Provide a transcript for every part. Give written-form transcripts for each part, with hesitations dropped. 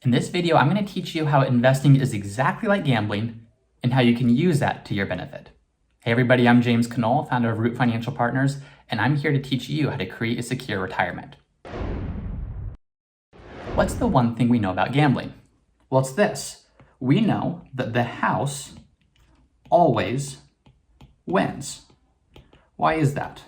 In this video, I'm going to teach you how investing is exactly like gambling and how you can use that to your benefit. Hey everybody, I'm James Knoll, founder of Root Financial Partners, and I'm here to teach you how to create a secure retirement. What's the one thing we know about gambling? Well, it's this. We know that the house always wins. Why is that?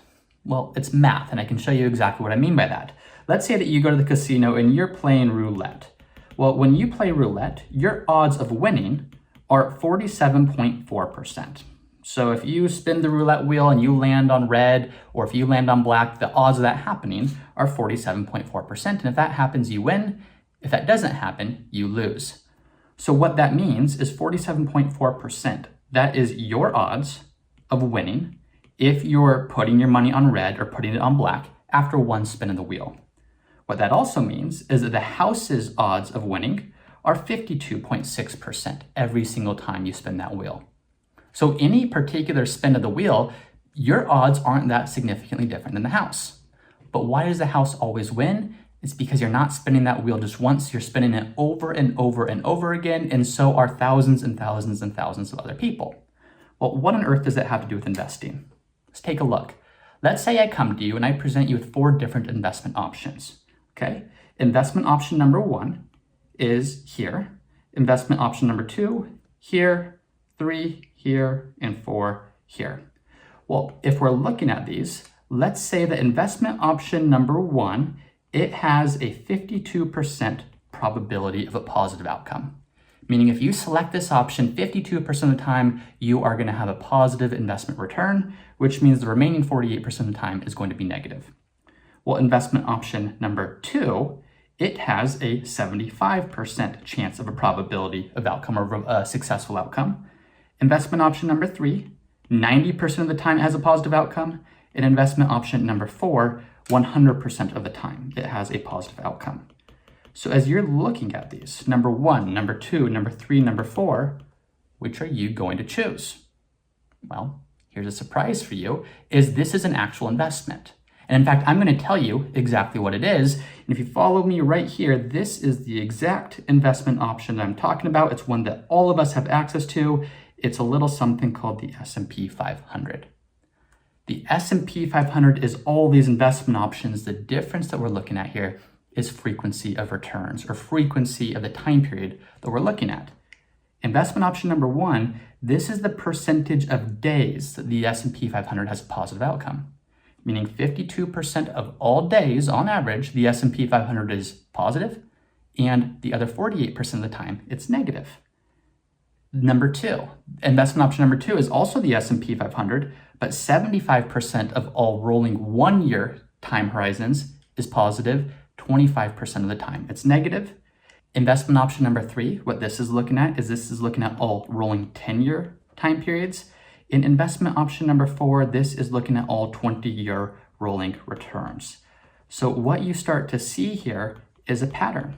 Well, it's math, and I can show you exactly what I mean by that. Let's say that you go to the casino and you're playing roulette. Well, when you play roulette, your odds of winning are 47.4%. So if you spin the roulette wheel and you land on red, or if you land on black, the odds of that happening are 47.4%. And if that happens, you win. If that doesn't happen, you lose. So what that means is 47.4%. That is your odds of winning if you're putting your money on red or putting it on black after one spin of the wheel. What that also means is that the house's odds of winning are 52.6% every single time you spin that wheel. So any particular spin of the wheel, your odds aren't that significantly different than the house. But why does the house always win? It's because you're not spinning that wheel just once, you're spinning it over and over and over again, and so are thousands and thousands and thousands of other people. Well, what on earth does that have to do with investing? Let's take a look. Let's say I come to you and I present you with 4 different investment options. Okay, investment option number 1 is here. Investment option number 2, here, 3, here, and 4, here. Well, if we're looking at these, let's say that investment option number 1, it has a 52% probability of a positive outcome. Meaning if you select this option, 52% of the time, you are gonna have a positive investment return, which means the remaining 48% of the time is going to be negative. Well, investment option number 2, it has a 75% chance of a probability of outcome or a successful outcome. Investment option number 3, 90% of the time it has a positive outcome. And investment option number 4, 100% of the time it has a positive outcome. So as you're looking at these, number 1, number 2, number 3, number 4, which are you going to choose? Well, here's a surprise for you, is this is an actual investment. And in fact, I'm going to tell you exactly what it is. And if you follow me right here, this is the exact investment option that I'm talking about. It's one that all of us have access to. It's a little something called the S&P 500. The S&P 500 is all these investment options. The difference that we're looking at here is frequency of returns, or frequency of the time period that we're looking at. Investment option number 1, this is the percentage of days that the S&P 500 has a positive outcome. Meaning 52% of all days, on average, the S&P 500 is positive, and the other 48% of the time, it's negative. Number 2, investment option number 2 is also the S&P 500, but 75% of all rolling 1-year time horizons is positive, 25% of the time it's negative. Investment option number 3, what this is looking at is this is looking at all rolling 10-year time periods. In investment option number 4, this is looking at all 20-year rolling returns. So what you start to see here is a pattern.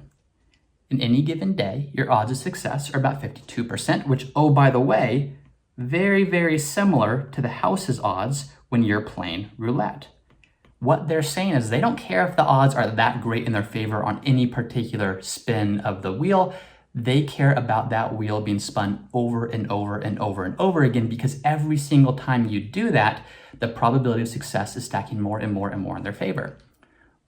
In any given day, your odds of success are about 52%, which, oh, by the way, very, very similar to the house's odds when you're playing roulette. What they're saying is they don't care if the odds are that great in their favor on any particular spin of the wheel. They care about that wheel being spun over and over and over and over again, because every single time you do that, the probability of success is stacking more and more and more in their favor.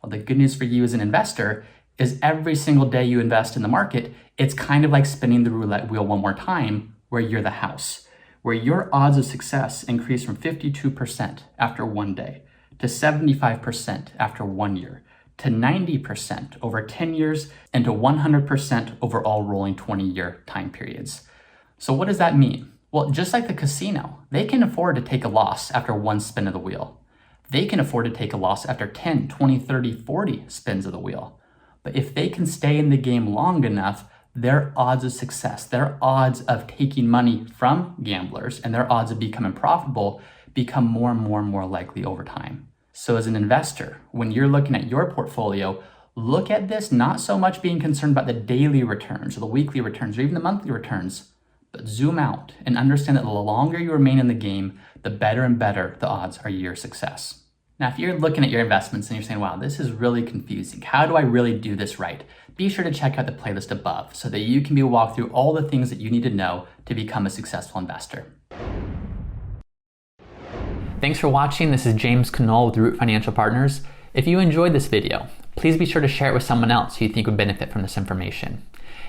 Well, the good news for you as an investor is every single day you invest in the market, it's kind of like spinning the roulette wheel one more time where you're the house, where your odds of success increase from 52% after one day to 75% after 1 year, to 90% over 10 years, and to 100% over all rolling 20-year time periods. So what does that mean? Well, just like the casino, they can afford to take a loss after one spin of the wheel. They can afford to take a loss after 10, 20, 30, 40 spins of the wheel. But if they can stay in the game long enough, their odds of success, their odds of taking money from gamblers, and their odds of becoming profitable become more and more and more likely over time. So as an investor, when you're looking at your portfolio, look at this not so much being concerned about the daily returns or the weekly returns or even the monthly returns, but zoom out and understand that the longer you remain in the game, the better and better the odds are your success. Now, if you're looking at your investments and you're saying, wow, this is really confusing. How do I really do this right? Be sure to check out the playlist above so that you can be walked through all the things that you need to know to become a successful investor. Thanks for watching. This is James Knoll with Root Financial Partners. If you enjoyed this video, please be sure to share it with someone else who you think would benefit from this information.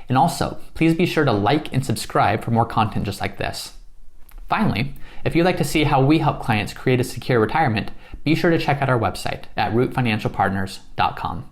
And also, please be sure to like and subscribe for more content just like this. Finally, if you'd like to see how we help clients create a secure retirement, be sure to check out our website at rootfinancialpartners.com.